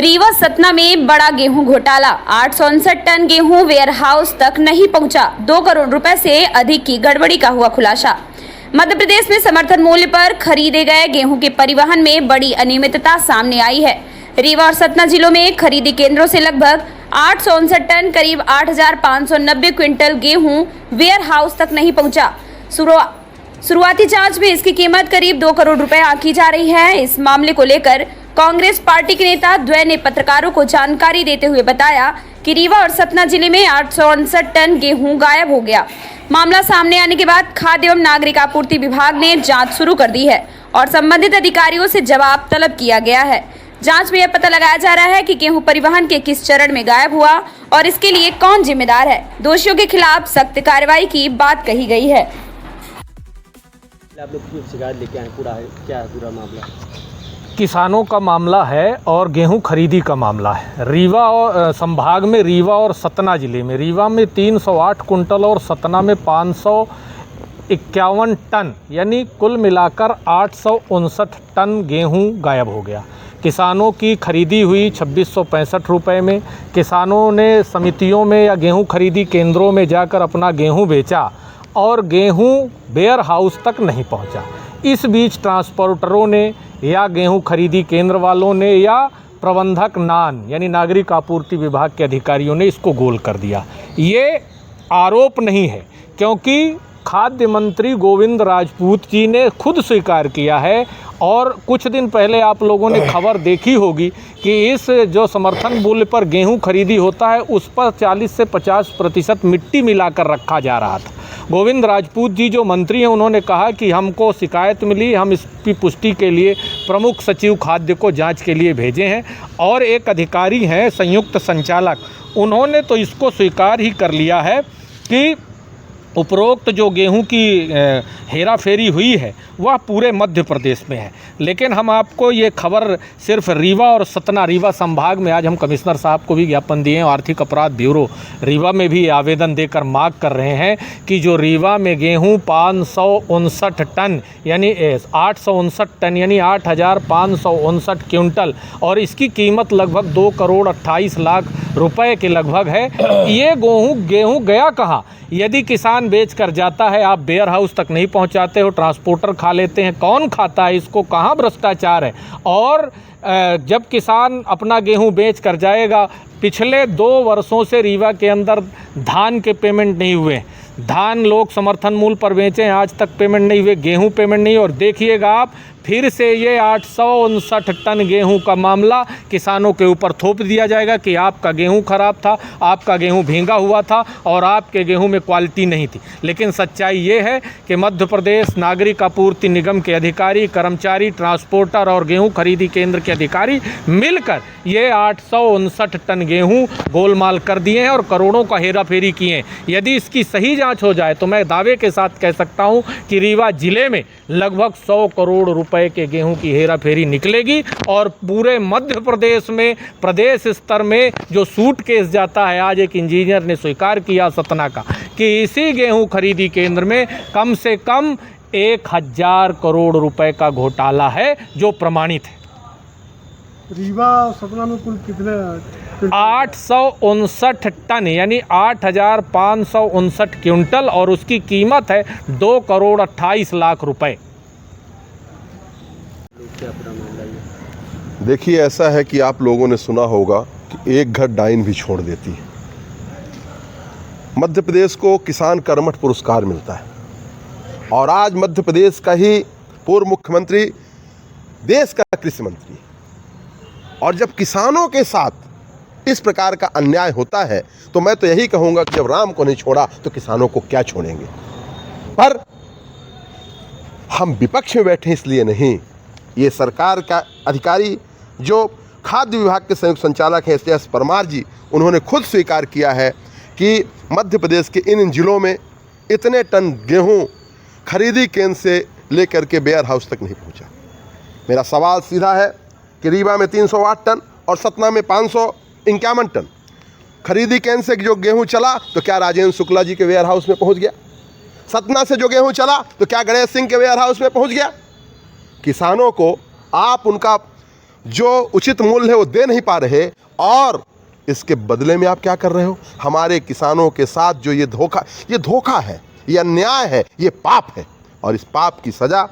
रीवा सतना में बड़ा गेहूं घोटाला। 859 टन गेहूं वेयर हाउस तक नहीं पहुंचा। 2 करोड़ रुपए से अधिक की गड़बड़ी का हुआ खुलासा। मध्य प्रदेश में समर्थन मूल्य पर खरीदे गए गेहूं के परिवहन में बड़ी अनियमितता सामने आई है। रीवा और सतना जिलों में खरीदी केंद्रों से लगभग 859 टन करीब 8,590 क्विंटल गेहूं वेयर हाउस तक नहीं पहुंचा। शुरुआती जांच में इसकी कीमत करीब 2 करोड़ रुपए आंकी जा रही है। इस मामले को लेकर कांग्रेस पार्टी के नेता द्वय ने पत्रकारों को जानकारी देते हुए बताया कि रीवा और सतना जिले में 859 टन गेहूं गायब हो गया। मामला सामने आने के बाद खाद्य एवं नागरिक आपूर्ति विभाग ने जांच शुरू कर दी है और संबंधित अधिकारियों से जवाब तलब किया गया है। जांच में यह पता लगाया जा रहा है कि गेहूं परिवहन के किस चरण में गायब हुआ और इसके लिए कौन जिम्मेदार है। दोषियों के खिलाफ सख्त कार्रवाई की बात कही गई है। आप लोग क्यों शिकायत लेके आए, पूरा है क्या है पूरा मामला? किसानों का मामला है और गेहूं खरीदी का मामला है। रीवा और संभाग में रीवा और सतना जिले में, रीवा में 308 कुंटल और सतना में 551 टन यानी कुल मिलाकर 859 टन गेहूं गायब हो गया। किसानों की खरीदी हुई 2665 रुपये में। किसानों ने समितियों में या गेहूं खरीदी केंद्रों में जाकर अपना गेहूं बेचा और गेहूं वेयर हाउस तक नहीं पहुंचा। इस बीच ट्रांसपोर्टरों ने या गेहूं खरीदी केंद्र वालों ने या प्रबंधक नान यानी नागरिक आपूर्ति विभाग के अधिकारियों ने इसको गोल कर दिया। ये आरोप नहीं है, क्योंकि खाद्य मंत्री गोविंद राजपूत जी ने खुद स्वीकार किया है और कुछ दिन पहले आप लोगों ने खबर देखी होगी कि इस जो समर्थन मूल्य पर गेहूं खरीदी होता है उस पर 40 से 50% मिट्टी मिलाकर रखा जा रहा था। गोविंद राजपूत जी जो मंत्री हैं उन्होंने कहा कि हमको शिकायत मिली, हम इसकी पुष्टि के लिए प्रमुख सचिव खाद्य को जांच के लिए भेजे हैं और एक अधिकारी हैं संयुक्त संचालक, उन्होंने तो इसको स्वीकार ही कर लिया है कि उपरोक्त जो गेहूं की हेरा फेरी हुई है वह पूरे मध्य प्रदेश में है। लेकिन हम आपको ये खबर सिर्फ रीवा और सतना, रीवा संभाग में आज हम कमिश्नर साहब को भी ज्ञापन दिए हैं। आर्थिक अपराध ब्यूरो रीवा में भी आवेदन देकर मांग कर रहे हैं कि जो रीवा में गेहूं 559 टन यानी 859 टन यानी 8,559 क्विंटल और इसकी कीमत लगभग 2 करोड़ 28 लाख रुपए के लगभग है। ये गेहूं गया कहाँ? यदि किसान बेच कर जाता है, आप वेयर हाउस तक नहीं पहुंचाते हो, ट्रांसपोर्टर खा लेते हैं, कौन खाता है इसको? कहाँ भ्रष्टाचार है? और जब किसान अपना गेहूं बेच कर जाएगा, पिछले 2 वर्षों से रीवा के अंदर धान के पेमेंट नहीं हुए। धान लोग समर्थन मूल्य पर बेचें, आज तक पेमेंट नहीं हुए, गेहूं पेमेंट नहीं। और देखिएगा आप फिर से ये 859 टन गेहूं का मामला किसानों के ऊपर थोप दिया जाएगा कि आपका गेहूं ख़राब था, आपका गेहूं भींगा हुआ था और आपके गेहूं में क्वालिटी नहीं थी। लेकिन सच्चाई ये है कि मध्य प्रदेश नागरिक आपूर्ति निगम के अधिकारी, कर्मचारी, ट्रांसपोर्टर और गेहूं खरीदी केंद्र के अधिकारी मिलकर ये 859 टन गेहूँ गोलमाल कर दिए हैं और करोड़ों का हेरा फेरी किए हैं। यदि इसकी सही जाँच हो जाए तो मैं दावे के साथ कह सकता हूँ कि रीवा जिले में लगभग 100 करोड़ रुपए के गेहूं की हेरा फेरी निकलेगी और पूरे मध्य प्रदेश में प्रदेश स्तर में जो सूटकेस जाता है, आज एक इंजीनियर ने स्वीकार किया सतना का कि इसी गेहूं खरीदी केंद्र में कम से कम 1000 करोड़ रुपए का घोटाला है जो प्रमाणित है। रीवा सतना में कुल कितने? 859 टन यानी 8,559 क्विंटल और उसकी कीमत है 2 करोड़ 28 लाख रुपए। क्या पूरा मामला है? देखिए, ऐसा है कि आप लोगों ने सुना होगा कि एक घर डाइन भी छोड़ देती है। मध्य प्रदेश को किसान कर्मठ पुरस्कार मिलता है और आज मध्य प्रदेश का ही पूर्व मुख्यमंत्री देश का कृषि मंत्री, और जब किसानों के साथ इस प्रकार का अन्याय होता है तो मैं तो यही कहूँगा कि जब राम को नहीं छोड़ा तो किसानों को क्या छोड़ेंगे। पर हम विपक्ष में बैठे इसलिए नहीं, ये सरकार का अधिकारी जो खाद्य विभाग के संयुक्त संचालक हैं एस परमार जी, उन्होंने खुद स्वीकार किया है कि मध्य प्रदेश के इन जिलों में इतने टन गेहूं खरीदी केंद्र से लेकर के वेयर हाउस तक नहीं पहुंचा। मेरा सवाल सीधा है कि रीवा में 308 टन और सतना में 551 टन खरीदी केंद्र से जो गेहूं चला तो क्या राजेंद्र शुक्ला जी के वेयर हाउस में पहुँच गया? सतना से जो गेहूं चला तो क्या गणेश सिंह के वेयर हाउस में पहुँच गया? किसानों को आप उनका जो उचित मूल्य है वो दे नहीं पा रहे, और इसके बदले में आप क्या कर रहे हो? हमारे किसानों के साथ जो ये धोखा है, ये अन्याय है, ये पाप है, और इस पाप की सज़ा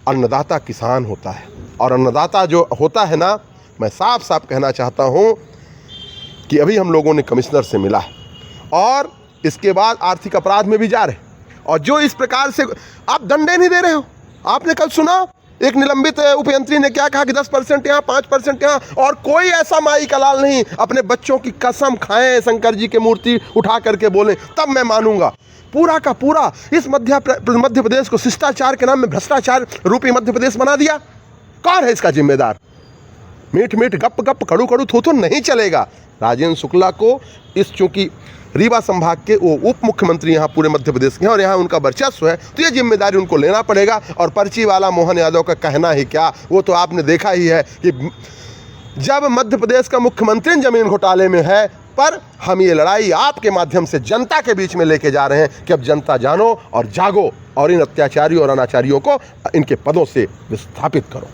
अन्नदाता किसान होता है। और अन्नदाता जो होता है ना, मैं साफ साफ कहना चाहता हूँ कि अभी हम लोगों ने कमिश्नर से मिला है, और इसके बाद आर्थिक अपराध में भी जा रहे, और जो इस प्रकार से आप दंडे नहीं दे रहे हो। आपने कल सुना एक निलंबित उपयंत्री ने क्या कहा कि 10% यहाँ, 5% यहाँ, और कोई ऐसा माई का लाल नहीं अपने बच्चों की कसम खाएं, शंकर जी की मूर्ति उठा करके बोलें, तब मैं मानूंगा। पूरा का पूरा इस मध्य प्रदेश को शिष्टाचार के नाम में भ्रष्टाचार रूपी मध्य प्रदेश बना दिया। कौन है इसका जिम्मेदार? मीठ मीठ गप गप कड़ू कड़ू थू नहीं चलेगा। राजेंद्र शुक्ला को चूंकि रीवा संभाग के वो उप मुख्यमंत्री यहाँ पूरे मध्य प्रदेश के हैं और यहाँ उनका वर्चस्व है, तो ये जिम्मेदारी उनको लेना पड़ेगा। और पर्ची वाला मोहन यादव का कहना ही क्या, वो तो आपने देखा ही है कि जब मध्य प्रदेश का मुख्यमंत्री जमीन घोटाले में है, पर हम ये लड़ाई आपके माध्यम से जनता के बीच में लेके जा रहे हैं कि अब जनता जानो और जागो और इन अत्याचारियों और अनाचारियों को इनके पदों से विस्थापित करो।